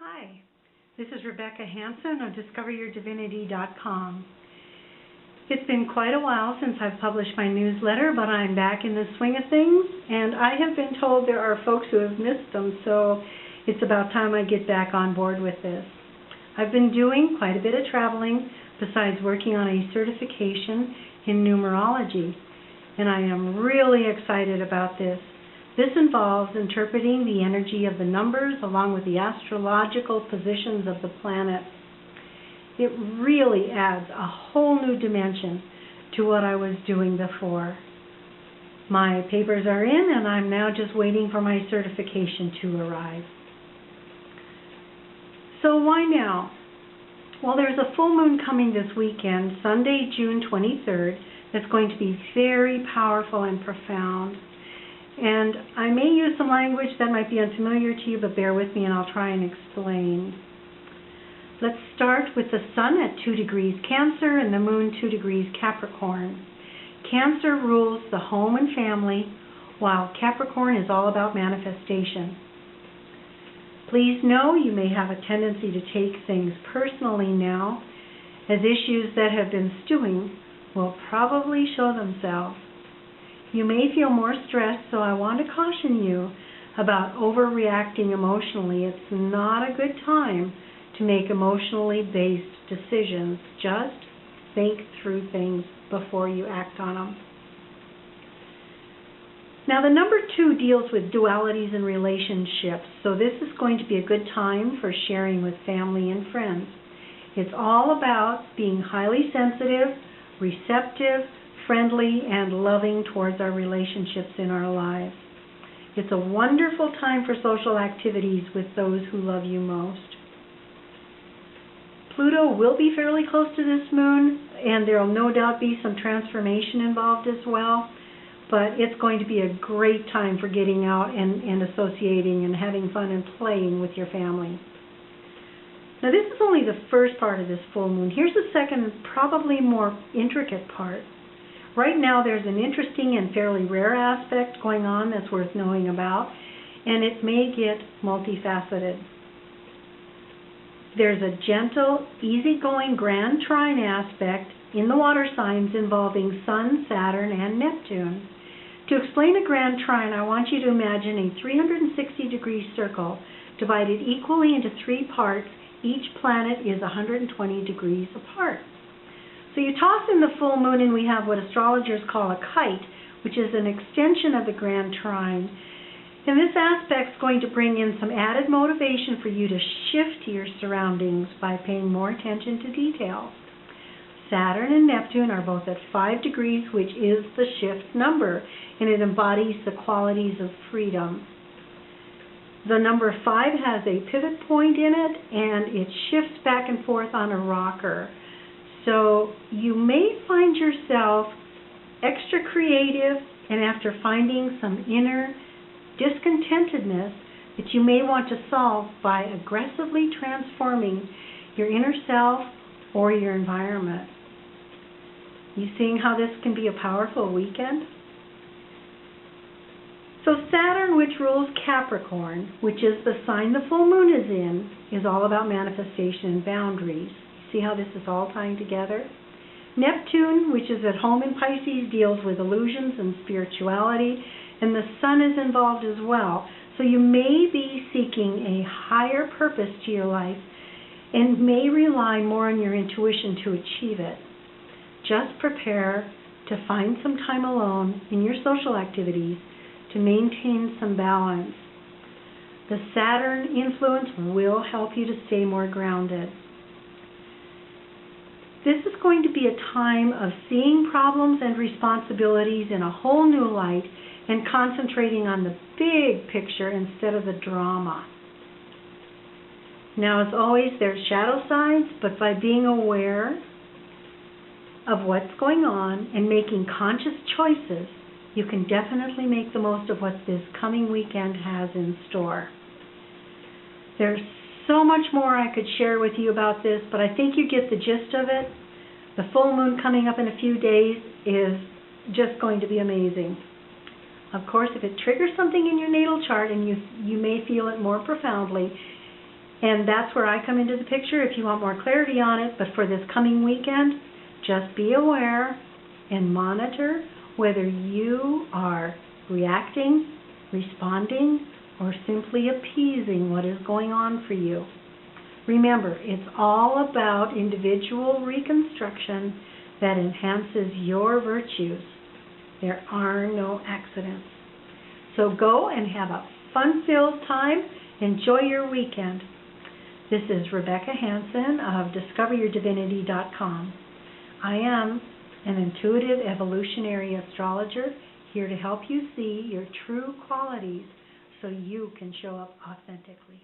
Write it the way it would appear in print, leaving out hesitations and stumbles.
Hi, this is Rebekkah Hansen of DiscoverYourDivinity.com. It's been quite a while since I've published my newsletter, but I'm back in the swing of things, and I have been told there are folks who have missed them, so it's about time I get back on board with this. I've been doing quite a bit of traveling besides working on a certification in numerology, and I am really excited about this. This involves interpreting the energy of the numbers along with the astrological positions of the planets. It really adds a whole new dimension to what I was doing before. My papers are in, and I'm now just waiting for my certification to arrive. So why now? Well, there's a full moon coming this weekend, Sunday, June 23rd, that's going to be very powerful and profound. And I may use some language that might be unfamiliar to you, but bear with me and I'll try and explain. Let's start with the Sun at 2 degrees Cancer and the Moon 2 degrees Capricorn. Cancer rules the home and family, while Capricorn is all about manifestation. Please know you may have a tendency to take things personally now, as issues that have been stewing will probably show themselves. You may feel more stressed, so I want to caution you about overreacting emotionally. It's not a good time to make emotionally based decisions. Just think through things before you act on them. Now, the number 2 deals with dualities in relationships, so this is going to be a good time for sharing with family and friends. It's all about being highly sensitive, receptive, friendly, and loving towards our relationships in our lives. It's a wonderful time for social activities with those who love you most. Pluto will be fairly close to this moon, and there will no doubt be some transformation involved as well, but it's going to be a great time for getting out and associating and having fun and playing with your family. Now, this is only the first part of this full moon. Here's the second, probably more intricate part. Right now there's an interesting and fairly rare aspect going on that's worth knowing about, and it may get multifaceted. There's a gentle, easygoing grand trine aspect in the water signs involving Sun, Saturn, and Neptune. To explain a grand trine, I want you to imagine a 360-degree circle divided equally into 3 parts. Each planet is 120 degrees apart. So you toss in the full moon and we have what astrologers call a kite, which is an extension of the grand trine. And this aspect is going to bring in some added motivation for you to shift your surroundings by paying more attention to details. Saturn and Neptune are both at 5 degrees, which is the shift number, and it embodies the qualities of freedom. The number 5 has a pivot point in it, and it shifts back and forth on a rocker. So you may find yourself extra creative, and after finding some inner discontentedness that you may want to solve by aggressively transforming your inner self or your environment. You seeing how this can be a powerful weekend? So Saturn, which rules Capricorn, which is the sign the full moon is in, is all about manifestation and boundaries. See how this is all tying together? Neptune, which is at home in Pisces, deals with illusions and spirituality, and the Sun is involved as well. So you may be seeking a higher purpose to your life and may rely more on your intuition to achieve it. Just prepare to find some time alone in your social activities to maintain some balance. The Saturn influence will help you to stay more grounded. This is going to be a time of seeing problems and responsibilities in a whole new light and concentrating on the big picture instead of the drama. Now, as always, there's shadow sides, but by being aware of what's going on and making conscious choices, you can definitely make the most of what this coming weekend has in store. There's so much more I could share with you about this, but I think you get the gist of it. The full moon coming up in a few days is just going to be amazing. Of course, if it triggers something in your natal chart and you may feel it more profoundly, And that's where I come into the picture if you want more clarity on it. But for this coming weekend, just be aware and monitor whether you are reacting, responding, or simply appeasing what is going on for you. Remember, it's all about individual reconstruction that enhances your virtues. There are no accidents. So go and have a fun-filled time. Enjoy your weekend. This is Rebekkah Hansen of DiscoverYourDivinity.com. I am an intuitive evolutionary astrologer here to help you see your true qualities so you can show up authentically.